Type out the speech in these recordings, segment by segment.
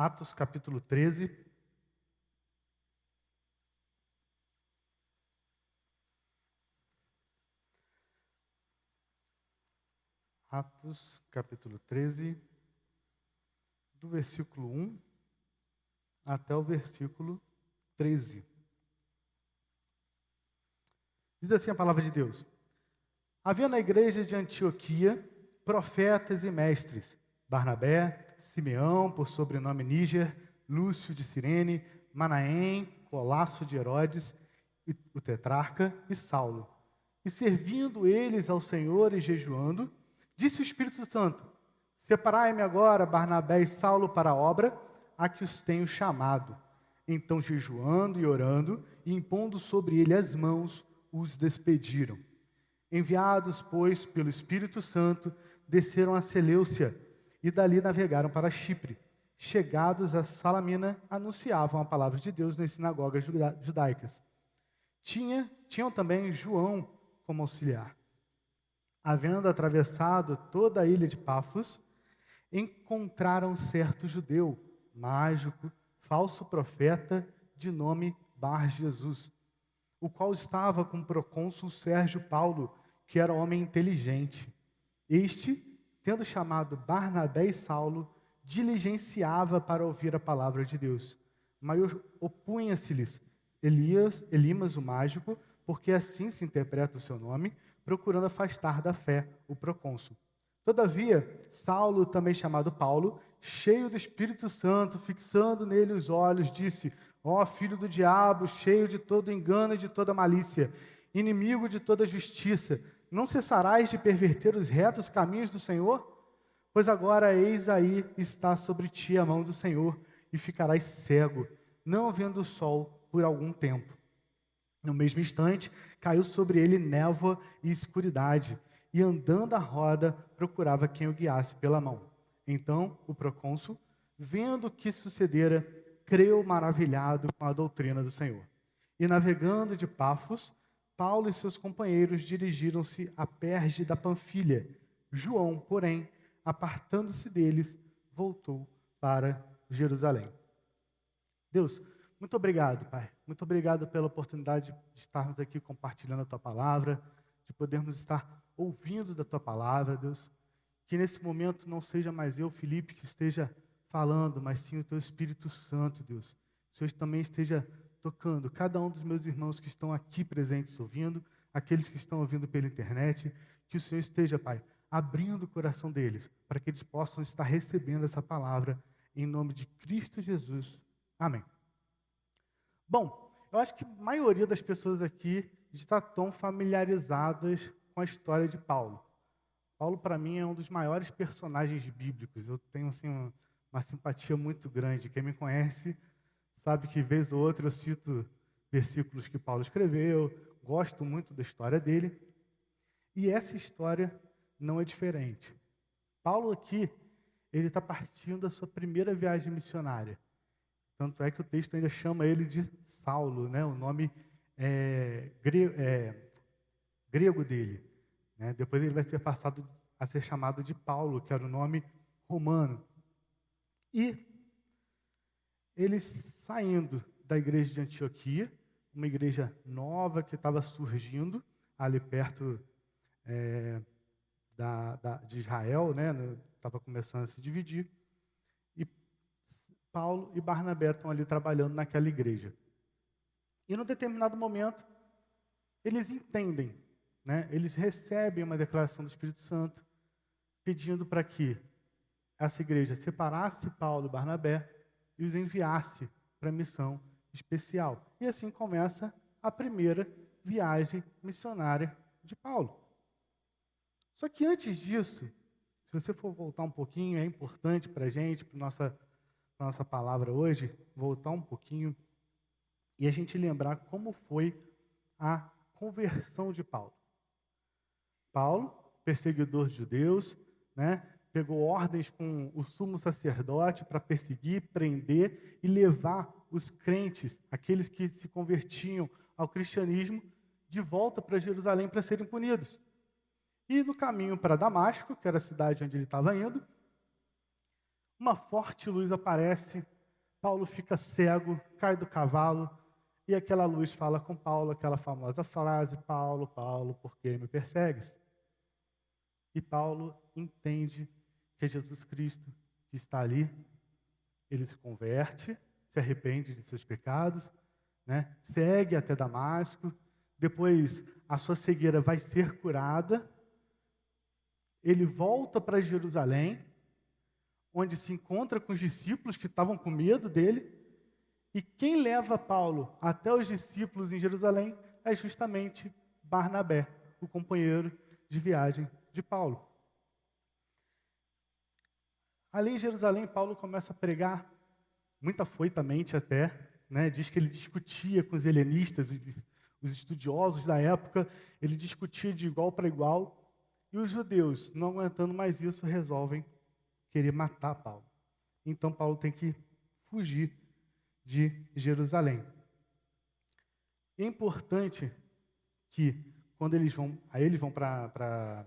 Atos capítulo 13. Atos capítulo 13, do versículo 1 até o versículo 13. Diz assim a palavra de Deus: Havia na igreja de Antioquia profetas e mestres: Barnabé, Simeão, por sobrenome Níger, Lúcio de Cirene, Manaém, Colasso de Herodes, o tetrarca, e Saulo. E servindo eles ao Senhor e jejuando, disse o Espírito Santo: Separai-me agora Barnabé e Saulo para a obra a que os tenho chamado. Então, jejuando e orando, e impondo sobre ele as mãos, os despediram. Enviados, pois, pelo Espírito Santo, desceram a Seleucia e dali navegaram para Chipre. Chegados a Salamina, anunciavam a palavra de Deus nas sinagogas judaicas. Tinham também João como auxiliar. Havendo atravessado toda a ilha de Pafos, encontraram certo judeu, mágico, falso profeta, de nome Bar-Jesus, o qual estava com o procônsul Sérgio Paulo, que era homem inteligente. Este, tendo chamado Barnabé e Saulo, diligenciava para ouvir a palavra de Deus. Mas opunha-se-lhes Elimas, o mágico, porque assim se interpreta o seu nome, procurando afastar da fé o procônsul. Todavia, Saulo, também chamado Paulo, cheio do Espírito Santo, fixando nele os olhos, disse: Ó filho do diabo, cheio de todo engano e de toda malícia, inimigo de toda justiça, não cessarás de perverter os retos caminhos do Senhor? Pois agora, eis aí está sobre ti a mão do Senhor, e ficarás cego, não vendo o sol por algum tempo. No mesmo instante, caiu sobre ele névoa e escuridade, e andando à roda, procurava quem o guiasse pela mão. Então, o procônsul, vendo o que sucedera, creu maravilhado com a doutrina do Senhor. E navegando de Pafos, Paulo e seus companheiros dirigiram-se a Perge da Panfilha. João, porém, apartando-se deles, voltou para Jerusalém. Deus, muito obrigado, Pai. Muito obrigado pela oportunidade de estarmos aqui compartilhando a Tua palavra, de podermos estar ouvindo da Tua palavra, Deus. Que nesse momento não seja mais eu, Felipe, que esteja falando, mas sim o Teu Espírito Santo, Deus. Que o Senhor também esteja tocando cada um dos meus irmãos que estão aqui presentes ouvindo, aqueles que estão ouvindo pela internet. Que o Senhor esteja, Pai, abrindo o coração deles, para que eles possam estar recebendo essa palavra, em nome de Cristo Jesus. Amém. Bom, eu acho que a maioria das pessoas aqui está tão familiarizadas com a história de Paulo. Paulo, para mim, é um dos maiores personagens bíblicos. Eu tenho assim, uma simpatia muito grande. Quem me conhece sabe que, vez ou outra, eu cito versículos que Paulo escreveu, gosto muito da história dele. E essa história não é diferente. Paulo aqui, ele está partindo da sua primeira viagem missionária. Tanto é que o texto ainda chama ele de Saulo, né? O nome grego dele. Né? Depois ele vai ser passado a ser chamado de Paulo, que era o nome romano. E eles saindo da igreja de Antioquia, uma igreja nova que estava surgindo ali perto de Israel, né? Estava começando a se dividir. E Paulo e Barnabé estão ali trabalhando naquela igreja. E num determinado momento, eles entendem, né? Eles recebem uma declaração do Espírito Santo, pedindo para que essa igreja separasse Paulo e Barnabé e os enviasse para a missão especial. E assim começa a primeira viagem missionária de Paulo. Só que antes disso, se você for voltar um pouquinho, é importante para a gente, para nossa palavra hoje, voltar um pouquinho e a gente lembrar como foi a conversão de Paulo. Paulo, perseguidor de judeus, né, pegou ordens com o sumo sacerdote para perseguir, prender e levar os crentes, aqueles que se convertiam ao cristianismo, de volta para Jerusalém para serem punidos. E no caminho para Damasco, que era a cidade onde ele estava indo, uma forte luz aparece, Paulo fica cego, cai do cavalo, e aquela luz fala com Paulo, aquela famosa frase: Paulo, Paulo, por que me persegues? E Paulo entende que é Jesus Cristo que está ali. Ele se converte, se arrepende de seus pecados, né? Segue até Damasco. Depois a sua cegueira vai ser curada. Ele volta para Jerusalém, onde se encontra com os discípulos que estavam com medo dele. E quem leva Paulo até os discípulos em Jerusalém é justamente Barnabé, o companheiro de viagem de Paulo. Ali em Jerusalém, Paulo começa a pregar, muito afoitamente até, né? Diz que ele discutia com os helenistas, os estudiosos da época, ele discutia de igual para igual, e os judeus, não aguentando mais isso, resolvem querer matar Paulo. Então Paulo tem que fugir de Jerusalém. É importante que, quando eles vão para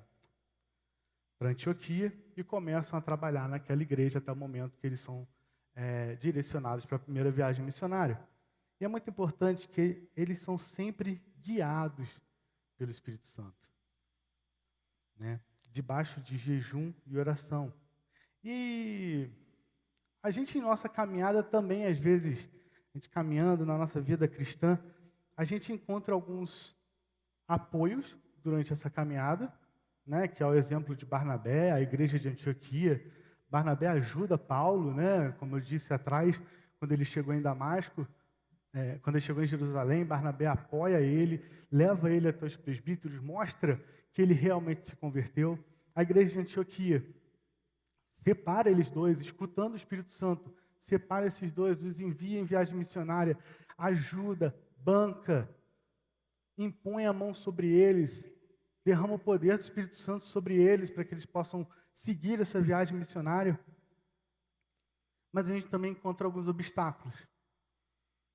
Antioquia e começam a trabalhar naquela igreja até o momento que eles são direcionados para a primeira viagem missionária. E é muito importante que eles são sempre guiados pelo Espírito Santo, né? Debaixo de jejum e oração. E a gente, em nossa caminhada também, às vezes, a gente caminhando na nossa vida cristã, a gente encontra alguns apoios durante essa caminhada, né, que é o exemplo de Barnabé, a igreja de Antioquia. Barnabé ajuda Paulo, né, como eu disse atrás, quando ele chegou em Damasco, quando ele chegou em Jerusalém, Barnabé apoia ele, leva ele até os presbíteros, mostra que ele realmente se converteu. A igreja de Antioquia separa eles dois, escutando o Espírito Santo, separa esses dois, os envia em viagem missionária, ajuda, banca, impõe a mão sobre eles, derrama o poder do Espírito Santo sobre eles, para que eles possam seguir essa viagem missionária. Mas a gente também encontra alguns obstáculos.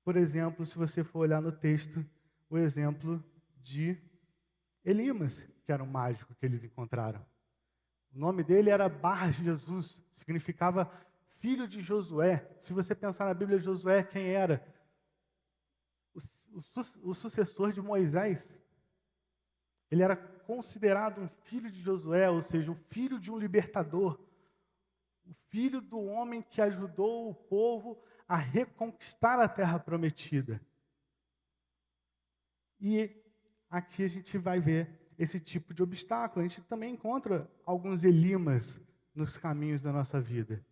Por exemplo, se você for olhar no texto, o exemplo de Elimas, que era um mágico que eles encontraram. O nome dele era Bar-Jesus, significava filho de Josué. Se você pensar na Bíblia, Josué, quem era? O sucessor de Moisés. Ele era considerado um filho de Josué, ou seja, o filho de um libertador, o filho do homem que ajudou o povo a reconquistar a terra prometida. E aqui a gente vai ver esse tipo de obstáculo. A gente também encontra alguns Elimas nos caminhos da nossa vida.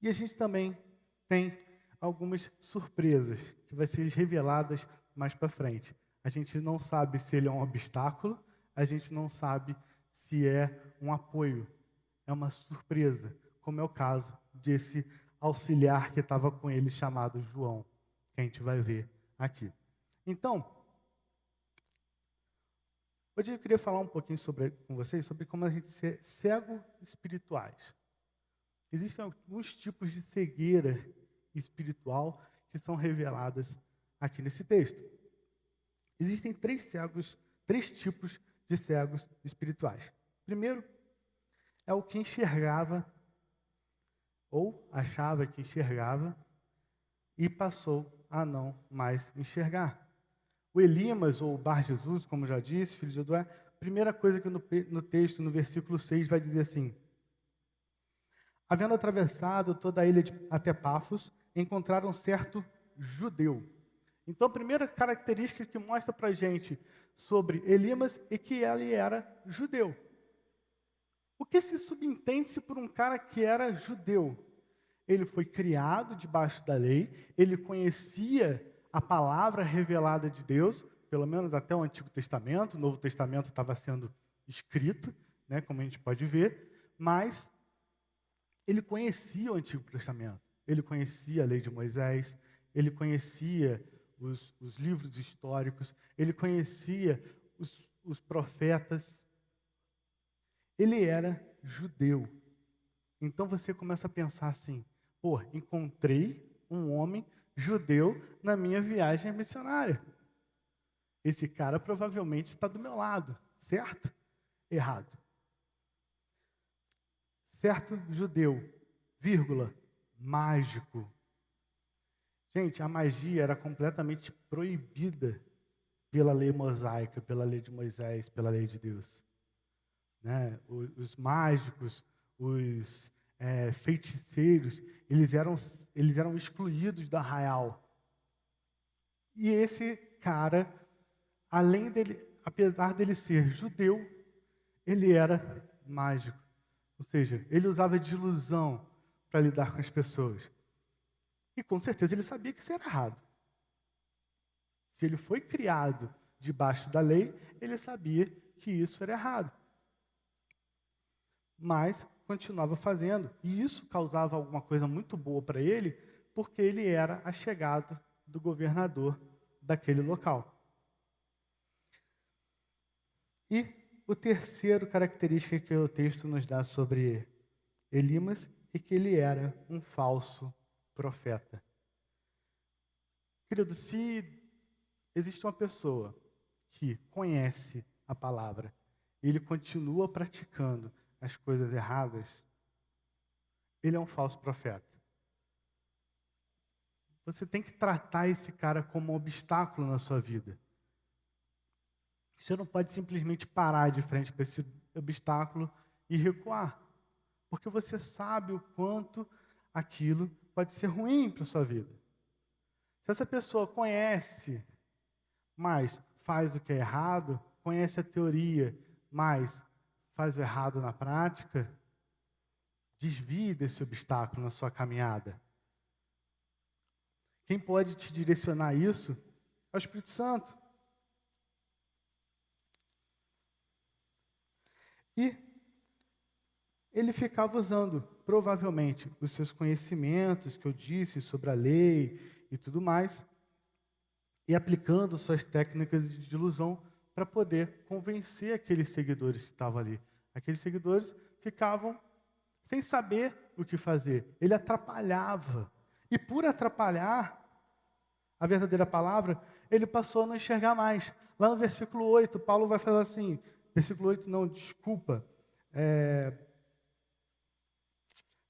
E a gente também tem algumas surpresas que vai ser reveladas mais para frente. A gente não sabe se ele é um obstáculo, a gente não sabe se é um apoio. É uma surpresa, como é o caso desse auxiliar que estava com ele, chamado João, que a gente vai ver aqui. Então, hoje eu queria falar um pouquinho com vocês sobre como a gente ser cego espirituais. Existem alguns tipos de cegueira espiritual que são reveladas aqui nesse texto. Existem três tipos de cegos espirituais. Primeiro, é o que enxergava, ou achava que enxergava, e passou a não mais enxergar. O Elimas, ou Bar-Jesus, como já disse, filho de Josué, a primeira coisa que no texto, no versículo 6, vai dizer assim: havendo atravessado toda a ilha até Pafos, encontraram um certo judeu. Então, a primeira característica que mostra para a gente sobre Elimas é que ele era judeu. O que se subentende-se por um cara que era judeu? Ele foi criado debaixo da lei, ele conhecia a palavra revelada de Deus, pelo menos até o Antigo Testamento. O Novo Testamento estava sendo escrito, né, como a gente pode ver, mas ele conhecia o Antigo Testamento, ele conhecia a lei de Moisés, ele conhecia os livros históricos, ele conhecia os profetas. Ele era judeu. Então você começa a pensar assim: pô, encontrei um homem judeu na minha viagem missionária. Esse cara provavelmente está do meu lado, certo? Errado. certo judeu, vírgula, mágico. Gente, a magia era completamente proibida pela lei mosaica, pela lei de Moisés, pela lei de Deus. Né? Os mágicos, os feiticeiros, eles eram excluídos da arraial. E esse cara, apesar dele ser judeu, ele era mágico. Ou seja, ele usava de ilusão para lidar com as pessoas. E com certeza ele sabia que isso era errado. Se ele foi criado debaixo da lei, ele sabia que isso era errado. Mas continuava fazendo. E isso causava alguma coisa muito boa para ele, porque ele era achegado do governador daquele local. E o terceiro característica que o texto nos dá sobre Elimas é que ele era um falso profeta. Querido, se existe uma pessoa que conhece a palavra e ele continua praticando as coisas erradas, ele é um falso profeta. Você tem que tratar esse cara como um obstáculo na sua vida. Você não pode simplesmente parar de frente para esse obstáculo e recuar, porque você sabe o quanto aquilo pode ser ruim para a sua vida. Se essa pessoa conhece, mas faz o que é errado, conhece a teoria, mas faz o errado na prática, desvie desse obstáculo na sua caminhada. Quem pode te direcionar isso é o Espírito Santo. E ele ficava usando, provavelmente, os seus conhecimentos que eu disse sobre a lei e tudo mais, e aplicando suas técnicas de ilusão para poder convencer aqueles seguidores que estavam ali. Aqueles seguidores ficavam sem saber o que fazer. Ele atrapalhava. E por atrapalhar a verdadeira palavra, ele passou a não enxergar mais. Lá no versículo 8, Paulo vai falar assim, versículo 8 não, desculpa,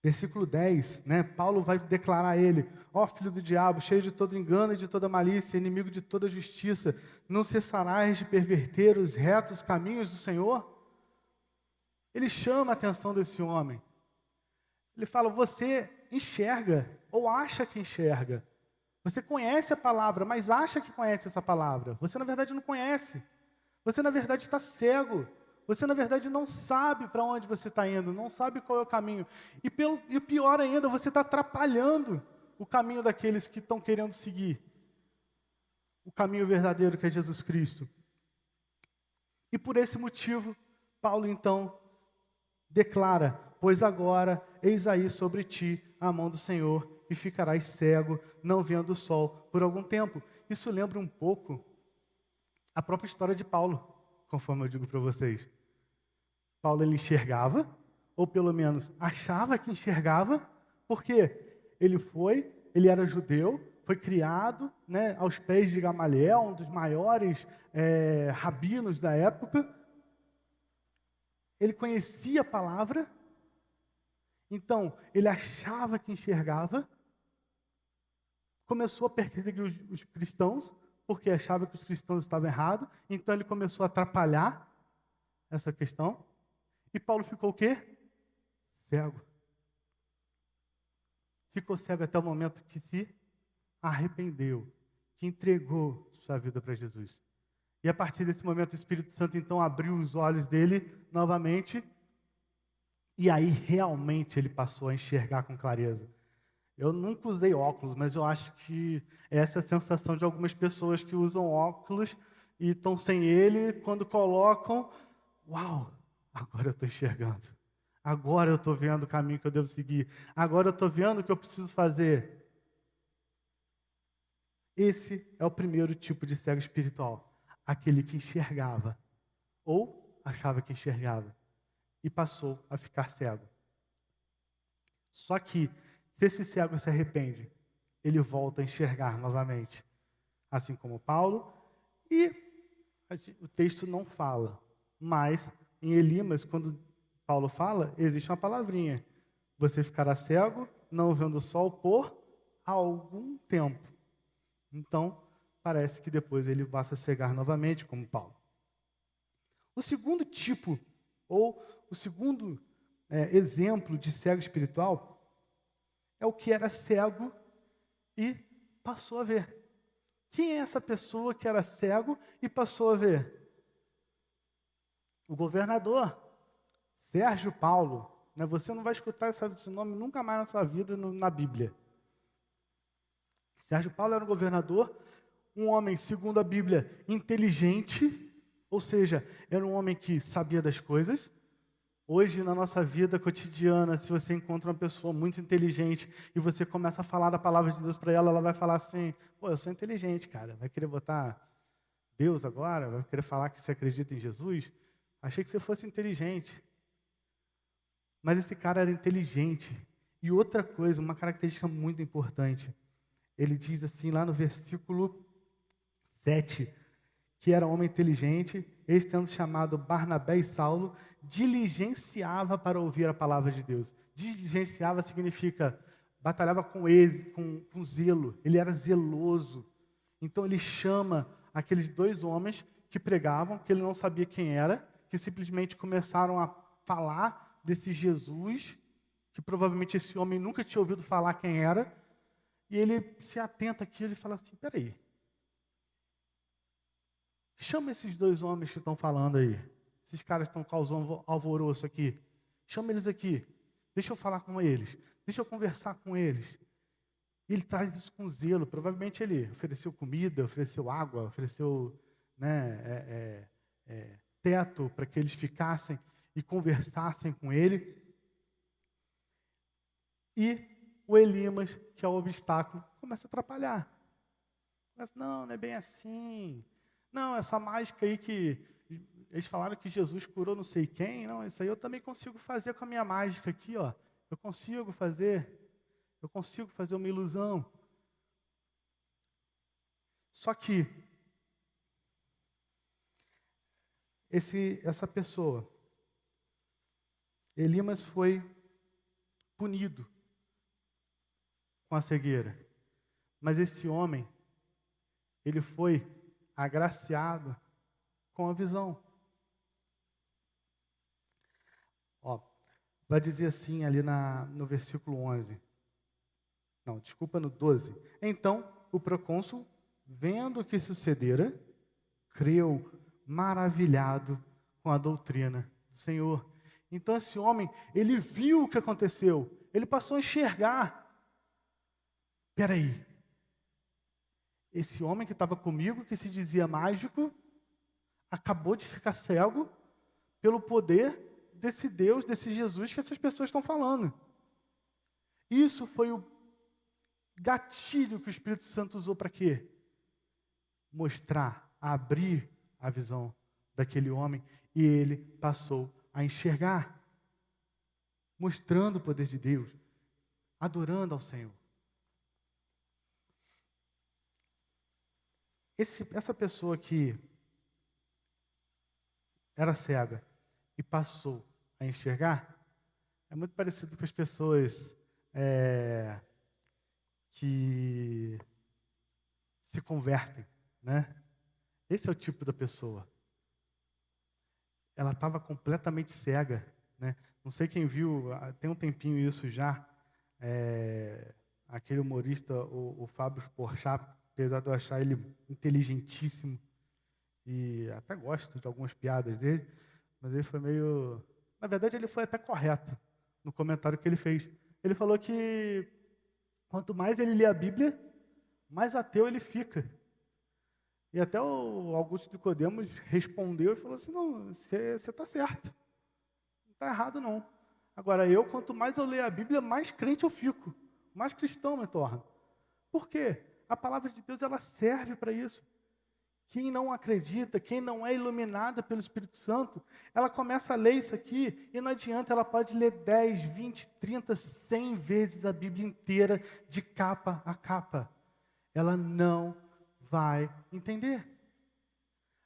versículo 10, né? Paulo vai declarar a ele, ó filho do diabo, cheio de todo engano e de toda malícia, inimigo de toda justiça, não cessarás de perverter os retos caminhos do Senhor? Ele chama a atenção desse homem. Ele fala, você enxerga, ou acha que enxerga. Você conhece a palavra, mas acha que conhece essa palavra. Você, na verdade, não conhece. Você, na verdade, está cego. Você, na verdade, não sabe para onde você está indo, não sabe qual é o caminho. E o pior ainda, você está atrapalhando o caminho daqueles que estão querendo seguir o caminho verdadeiro que é Jesus Cristo. E por esse motivo, Paulo, então, declara, pois agora, eis aí sobre ti a mão do Senhor, e ficarás cego, não vendo o sol por algum tempo. Isso lembra um pouco a própria história de Paulo, conforme eu digo para vocês. Paulo, ele enxergava, ou pelo menos achava que enxergava, porque ele era judeu, foi criado, né, aos pés de Gamaliel, um dos maiores rabinos da época. Ele conhecia a palavra, então ele achava que enxergava, começou a perseguir os cristãos, porque achava que os cristãos estavam errados, então ele começou a atrapalhar essa questão, e Paulo ficou o quê? Cego. Ficou cego até o momento que se arrependeu, que entregou sua vida para Jesus. E a partir desse momento o Espírito Santo então abriu os olhos dele novamente, e aí realmente ele passou a enxergar com clareza. Eu nunca usei óculos, mas eu acho que essa é a sensação de algumas pessoas que usam óculos e estão sem ele, quando colocam, uau, agora eu estou enxergando. Agora eu estou vendo o caminho que eu devo seguir. Agora eu estou vendo o que eu preciso fazer. Esse é o primeiro tipo de cego espiritual. Aquele que enxergava, ou achava que enxergava, e passou a ficar cego. Só que, se esse cego se arrepende, ele volta a enxergar novamente. Assim como Paulo, e o texto não fala, mas em Elimas, quando Paulo fala, existe uma palavrinha. Você ficará cego, não vendo o sol por algum tempo. Então, parece que depois ele vai se cegar novamente, como Paulo. O segundo tipo, ou o segundo exemplo de cego espiritual, é o que era cego e passou a ver. Quem é essa pessoa que era cego e passou a ver? O governador, Sérgio Paulo. Né? Você não vai escutar esse nome nunca mais na sua vida na Bíblia. Sérgio Paulo era um governador, um homem, segundo a Bíblia, inteligente, ou seja, era um homem que sabia das coisas. Hoje, na nossa vida cotidiana, se você encontra uma pessoa muito inteligente e você começa a falar da palavra de Deus para ela, ela vai falar assim, pô, eu sou inteligente, cara. Vai querer botar Deus agora? Vai querer falar que você acredita em Jesus? Achei que você fosse inteligente. Mas esse cara era inteligente. E outra coisa, uma característica muito importante, ele diz assim lá no versículo 7, que era homem inteligente, este tendo chamado Barnabé e Saulo, diligenciava para ouvir a palavra de Deus. Diligenciava significa batalhava com zelo, ele era zeloso. Então ele chama aqueles dois homens que pregavam, que ele não sabia quem era, que simplesmente começaram a falar desse Jesus, que provavelmente esse homem nunca tinha ouvido falar quem era, e ele se atenta aqui, ele fala assim, peraí, chama esses dois homens que estão falando aí. Esses caras estão causando alvoroço aqui. Chama eles aqui. Deixa eu falar com eles. Deixa eu conversar com eles. E ele traz isso com zelo. Provavelmente ele ofereceu comida, ofereceu água, ofereceu teto para que eles ficassem e conversassem com ele. E o Elimas, que é o obstáculo, começa a atrapalhar. Mas não é bem assim. Não, essa mágica aí que eles falaram que Jesus curou não sei quem, não, isso aí eu também consigo fazer com a minha mágica aqui, ó. Eu consigo fazer uma ilusão. Só que essa pessoa, Elimas, foi punido com a cegueira. Mas esse homem, ele foi agraciado com a visão. Ó, vai dizer assim ali no versículo 11. Não, desculpa, no 12. Então, o procônsul, vendo o que sucedera, creu maravilhado com a doutrina do Senhor. Então, esse homem, ele viu o que aconteceu. Ele passou a enxergar. Peraí. Esse homem que estava comigo, que se dizia mágico, acabou de ficar cego pelo poder desse Deus, desse Jesus que essas pessoas estão falando. Isso foi o gatilho que o Espírito Santo usou para quê? Mostrar, abrir a visão daquele homem e ele passou a enxergar, mostrando o poder de Deus, adorando ao Senhor. Essa pessoa que era cega e passou a enxergar, é muito parecido com as pessoas que se convertem, né? Esse é o tipo da pessoa. Ela estava completamente cega, né? Não sei quem viu, tem um tempinho isso já, aquele humorista, o Fábio Porchat, apesar de eu achar ele inteligentíssimo, e até gosto de algumas piadas dele, mas ele foi meio... Na verdade, ele foi até correto no comentário que ele fez. Ele falou que quanto mais ele lê a Bíblia, mais ateu ele fica. E até o Augusto Nicodemos respondeu e falou assim, não, você está certo. Não está errado, não. Agora, quanto mais eu leio a Bíblia, mais crente eu fico. Mais cristão me torno. Por quê? A palavra de Deus, ela serve para isso. Quem não acredita, quem não é iluminada pelo Espírito Santo, ela começa a ler isso aqui e não adianta, ela pode ler 10, 20, 30, 100 vezes a Bíblia inteira, de capa a capa. Ela não vai entender.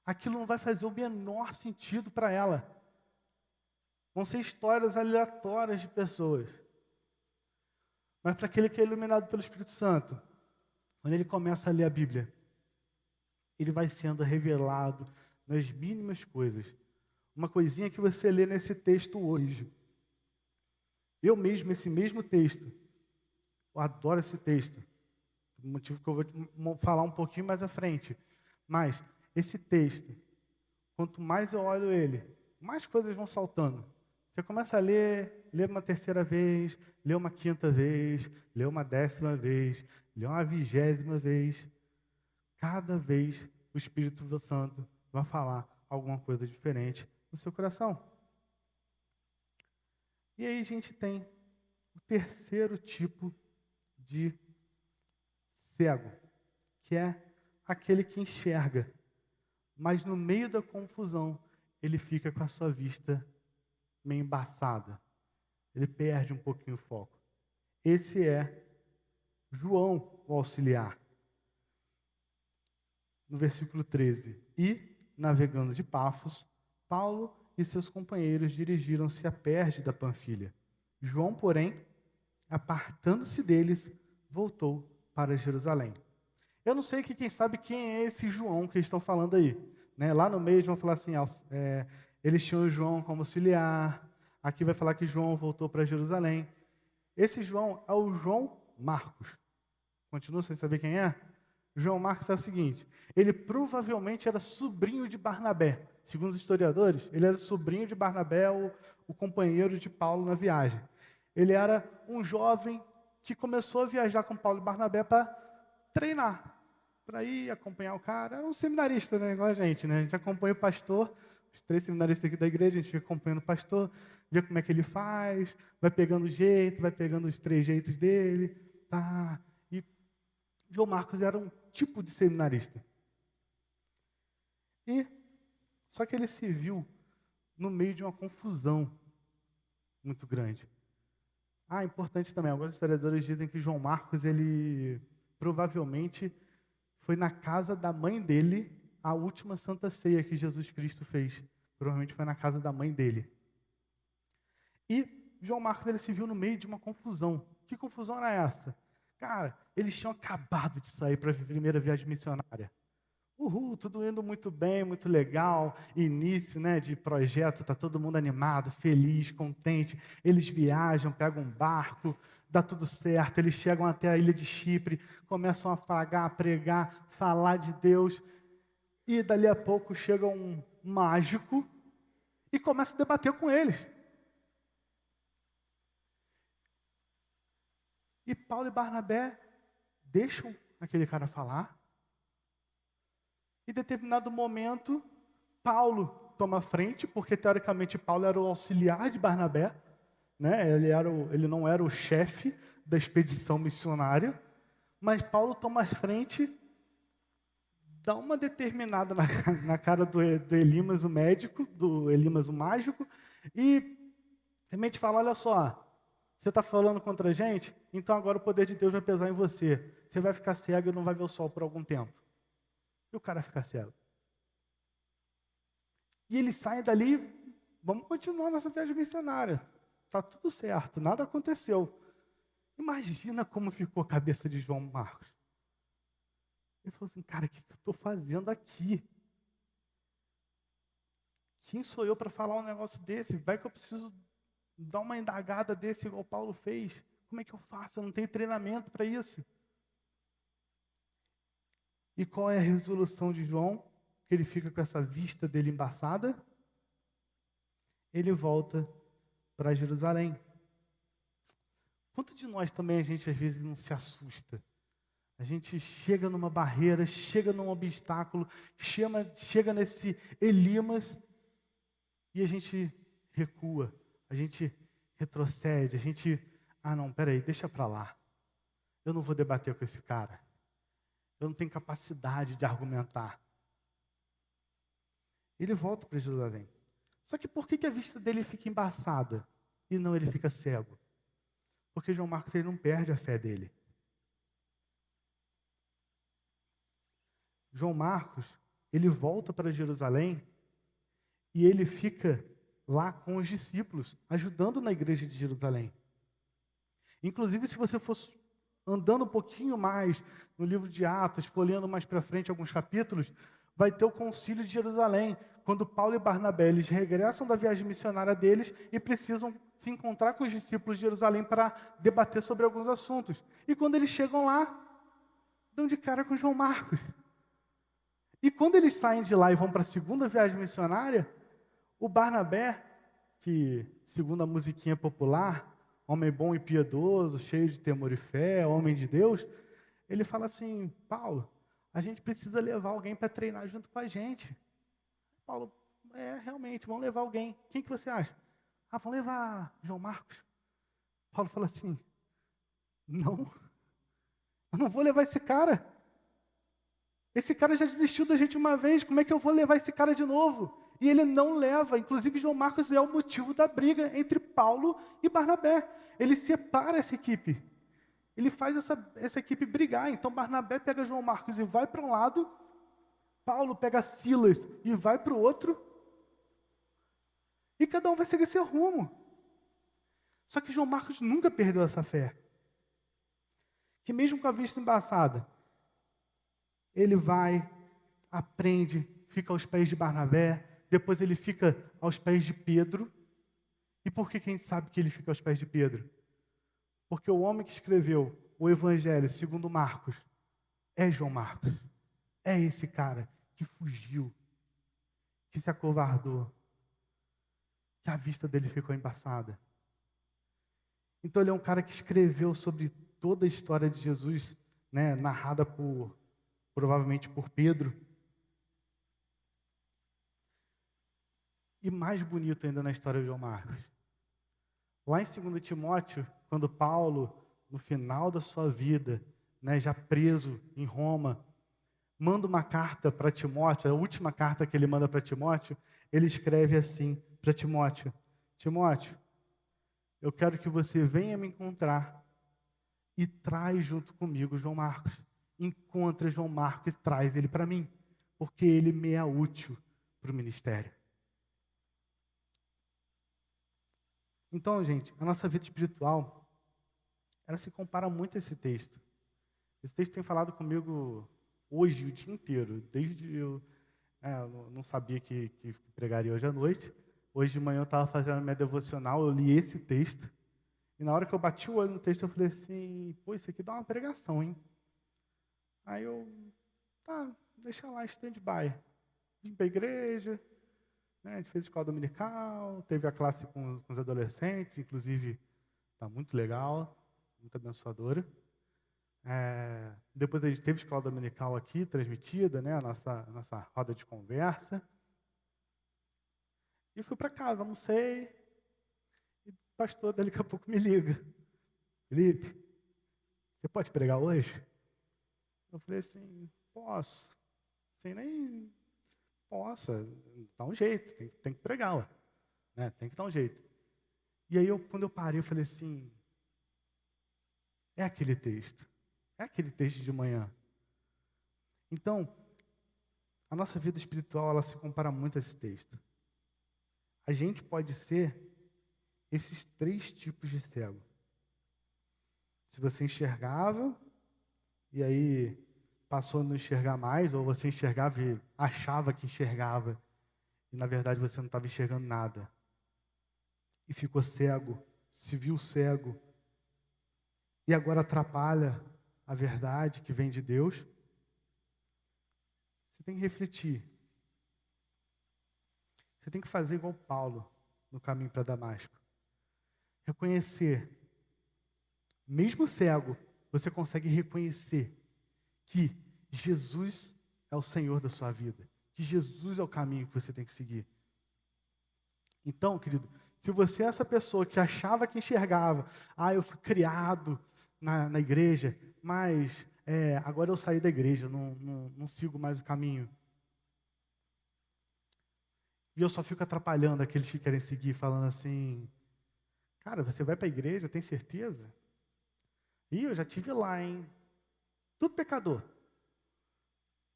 Aquilo não vai fazer o menor sentido para ela. Vão ser histórias aleatórias de pessoas. Mas para aquele que é iluminado pelo Espírito Santo, quando ele começa a ler a Bíblia, ele vai sendo revelado nas mínimas coisas. Uma coisinha que você lê nesse texto hoje. Eu mesmo, esse mesmo texto, eu adoro esse texto. Motivo que eu vou falar um pouquinho mais à frente. Mas esse texto, quanto mais eu olho ele, mais coisas vão saltando. Você começa a ler, lê uma terceira vez, lê uma quinta vez, lê uma 10ª vez, lê uma 20ª vez. Cada vez o Espírito Santo vai falar alguma coisa diferente no seu coração. E aí a gente tem o terceiro tipo de cego, que é aquele que enxerga, mas no meio da confusão ele fica com a sua vista meio embaçada. Ele perde um pouquinho o foco. Esse é João, o auxiliar. No versículo 13. E, navegando de Pafos, Paulo e seus companheiros dirigiram-se a Perge da Panfilha. João, porém, apartando-se deles, voltou para Jerusalém. Eu não sei que quem sabe quem é esse João que eles estão falando aí. Né? Lá no meio eles vão falar assim, eles tinham o João como auxiliar. Aqui vai falar que João voltou para Jerusalém. Esse João é o João Marcos. Continua sem saber quem é? João Marcos é o seguinte, ele provavelmente era sobrinho de Barnabé. Segundo os historiadores, ele era sobrinho de Barnabé, o companheiro de Paulo na viagem. Ele era um jovem que começou a viajar com Paulo e Barnabé para treinar, para ir acompanhar o cara. Era um seminarista, né, igual a gente, né? A gente acompanha o pastor, os 3 seminaristas aqui da igreja, a gente fica acompanhando o pastor, vê como é que ele faz, vai pegando o jeito, vai pegando os 3 jeitos dele, tá? E João Marcos era um tipo de seminarista. Só que ele se viu no meio de uma confusão muito grande. Importante também, alguns historiadores dizem que João Marcos, ele provavelmente foi na casa da mãe dele a última Santa Ceia que Jesus Cristo fez. Provavelmente foi na casa da mãe dele. E João Marcos, ele se viu no meio de uma confusão. Que confusão era essa? Cara, eles tinham acabado de sair para a primeira viagem missionária. Tudo indo muito bem, muito legal. Início, né, de projeto, tá todo mundo animado, feliz, contente. Eles viajam, pegam um barco, dá tudo certo. Eles chegam até a ilha de Chipre, começam a falar, pregar, falar de Deus. E dali a pouco chega um mágico e começa a debater com eles. E Paulo e Barnabé deixam aquele cara falar. Em determinado momento, Paulo toma a frente, porque teoricamente Paulo era o auxiliar de Barnabé, né? Ele não era o chefe da expedição missionária, mas Paulo toma a frente, dá uma determinada na cara do Elimas, o médico, do Elimas, o mágico, e realmente fala, olha só, você está falando contra a gente? Então agora o poder de Deus vai pesar em você. Você vai ficar cego e não vai ver o sol por algum tempo. E o cara fica cego. E eles saem dali, vamos continuar nossa viagem missionária. Está tudo certo, nada aconteceu. Imagina como ficou a cabeça de João Marcos. Ele falou assim, cara, o que eu estou fazendo aqui? Quem sou eu para falar um negócio desse? Vai que eu preciso dar uma indagada desse igual o Paulo fez. Como é que eu faço? Eu não tenho treinamento para isso. E qual é a resolução de João? Que ele fica com essa vista dele embaçada. Ele volta para Jerusalém. Quanto de nós também a gente às vezes não se assusta? A gente chega numa barreira, chega num obstáculo, chega nesse Elimas e a gente recua, a gente retrocede, a gente, não, peraí, deixa para lá. Eu não vou debater com esse cara. Eu não tenho capacidade de argumentar. Ele volta para Jerusalém. Só que por que a vista dele fica embaçada e não ele fica cego? Porque João Marcos ele não perde a fé dele. João Marcos, ele volta para Jerusalém e ele fica lá com os discípulos, ajudando na igreja de Jerusalém. Inclusive, se você fosse andando um pouquinho mais no livro de Atos, folheando mais para frente alguns capítulos, vai ter o concílio de Jerusalém, quando Paulo e Barnabé eles regressam da viagem missionária deles e precisam se encontrar com os discípulos de Jerusalém para debater sobre alguns assuntos. E quando eles chegam lá, dão de cara com João Marcos. E quando eles saem de lá e vão para a segunda viagem missionária, o Barnabé, que segundo a musiquinha popular, homem bom e piedoso, cheio de temor e fé, homem de Deus, ele fala assim: Paulo, a gente precisa levar alguém para treinar junto com a gente. Paulo, realmente, vamos levar alguém. Quem que você acha? Vamos levar João Marcos. Paulo fala assim: não, eu não vou levar esse cara. Esse cara já desistiu da gente uma vez, como é que eu vou levar esse cara de novo? E ele não leva, inclusive João Marcos é o motivo da briga entre Paulo e Barnabé. Ele separa essa equipe. Ele faz essa equipe brigar. Então Barnabé pega João Marcos e vai para um lado, Paulo pega Silas e vai para o outro, e cada um vai seguir seu rumo. Só que João Marcos nunca perdeu essa fé. Que mesmo com a vista embaçada, ele vai, aprende, fica aos pés de Barnabé, depois ele fica aos pés de Pedro. E por que a gente sabe que ele fica aos pés de Pedro? Porque o homem que escreveu o Evangelho segundo Marcos é João Marcos. É esse cara que fugiu, que se acovardou, que a vista dele ficou embaçada. Então ele é um cara que escreveu sobre toda a história de Jesus, né, narrada provavelmente por Pedro. E mais bonito ainda na história de João Marcos. Lá em 2 Timóteo, quando Paulo, no final da sua vida, né, já preso em Roma, manda uma carta para Timóteo, a última carta que ele manda para Timóteo, ele escreve assim para Timóteo: Timóteo, eu quero que você venha me encontrar e traz junto comigo João Marcos. Encontra João Marcos e traz ele para mim, porque ele me é útil para o ministério. Então, gente, a nossa vida espiritual, ela se compara muito a esse texto. Esse texto tem falado comigo hoje, o dia inteiro, desde eu não sabia que pregaria hoje à noite. Hoje de manhã eu estava fazendo a minha devocional, eu li esse texto, e na hora que eu bati o olho no texto, eu falei assim: pô, isso aqui dá uma pregação, hein? Aí deixa lá, stand-by. Vim para a igreja, né, a gente fez escola dominical, teve a classe com os adolescentes, inclusive está muito legal, muito abençoadora. Depois a gente teve escola dominical aqui, transmitida, né, a nossa roda de conversa. E fui para casa, almocei, e o pastor daqui a pouco me liga: Felipe, você pode pregar hoje? Eu falei assim: posso. Sem nem... Posso, dá um jeito, tem que pregar, ué, né? Tem que dar um jeito. E aí, quando eu parei, eu falei assim: é aquele texto de manhã. Então, a nossa vida espiritual, ela se compara muito a esse texto. A gente pode ser esses 3 tipos de cego. Se você enxergava, e aí passou a não enxergar mais, ou você enxergava e achava que enxergava, e na verdade você não estava enxergando nada. E ficou cego, se viu cego, e agora atrapalha a verdade que vem de Deus. Você tem que refletir. Você tem que fazer igual Paulo no caminho para Damasco. Reconhecer. Mesmo cego, você consegue reconhecer que Jesus é o Senhor da sua vida. Que Jesus é o caminho que você tem que seguir. Então, querido, se você é essa pessoa que achava que enxergava: eu fui criado na igreja, mas agora eu saí da igreja, não sigo mais o caminho. E eu só fico atrapalhando aqueles que querem seguir, falando assim: cara, você vai para a igreja, tem certeza? Eu já tive lá, hein? Tudo pecador.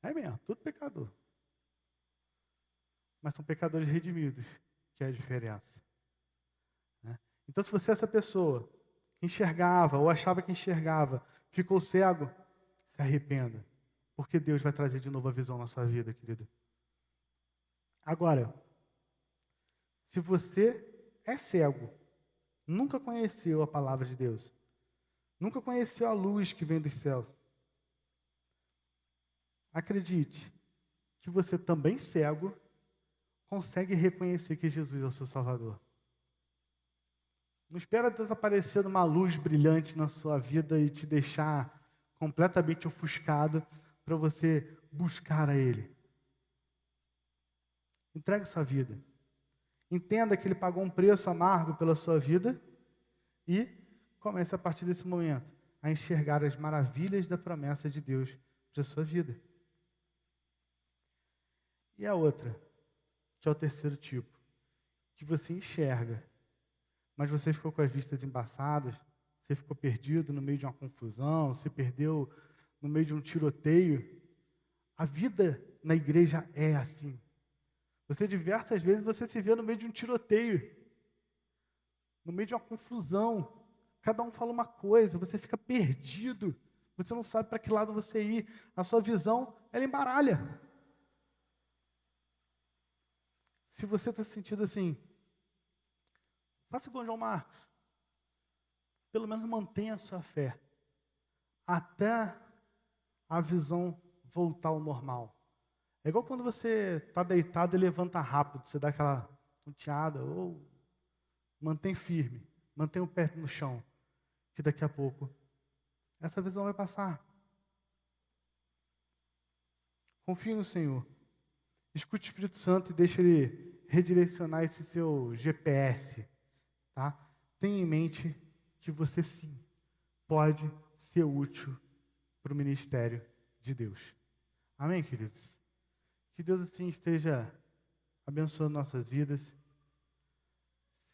É mesmo, tudo pecador. Mas são pecadores redimidos, que é a diferença. Né? Então, se você é essa pessoa que enxergava ou achava que enxergava, ficou cego, se arrependa. Porque Deus vai trazer de novo a visão na sua vida, querido. Agora, se você é cego, nunca conheceu a palavra de Deus, nunca conheceu a luz que vem dos céus, acredite que você também cego consegue reconhecer que Jesus é o seu Salvador. Não espera Deus aparecer numa luz brilhante na sua vida e te deixar completamente ofuscado para você buscar a Ele. Entregue sua vida. Entenda que Ele pagou um preço amargo pela sua vida e comece a partir desse momento a enxergar as maravilhas da promessa de Deus para a sua vida. E a outra, que é o terceiro tipo, que você enxerga, mas você ficou com as vistas embaçadas, você ficou perdido no meio de uma confusão, se perdeu no meio de um tiroteio. A vida na igreja é assim. Você diversas vezes você se vê no meio de um tiroteio, no meio de uma confusão. Cada um fala uma coisa, você fica perdido. Você não sabe para que lado você ir. A sua visão, ela embaralha. Se você está se sentindo assim, faça igual João Marcos. Pelo menos mantenha a sua fé. Até a visão voltar ao normal. É igual quando você está deitado e levanta rápido. Você dá aquela tonteada ou mantém firme. Mantém o pé no chão. Que daqui a pouco essa visão vai passar. Confie no Senhor. Escute o Espírito Santo e deixe Ele redirecionar esse seu GPS. Tá? Tenha em mente que você sim pode ser útil para o ministério de Deus. Amém, queridos? Que Deus assim esteja abençoando nossas vidas.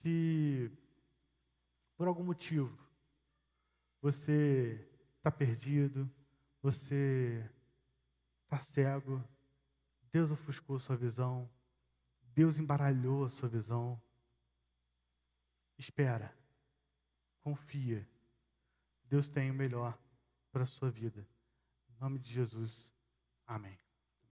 Se por algum motivo você está perdido, você está cego, Deus ofuscou sua visão, Deus embaralhou a sua visão, espera, confia, Deus tem o melhor para a sua vida. Em nome de Jesus, amém.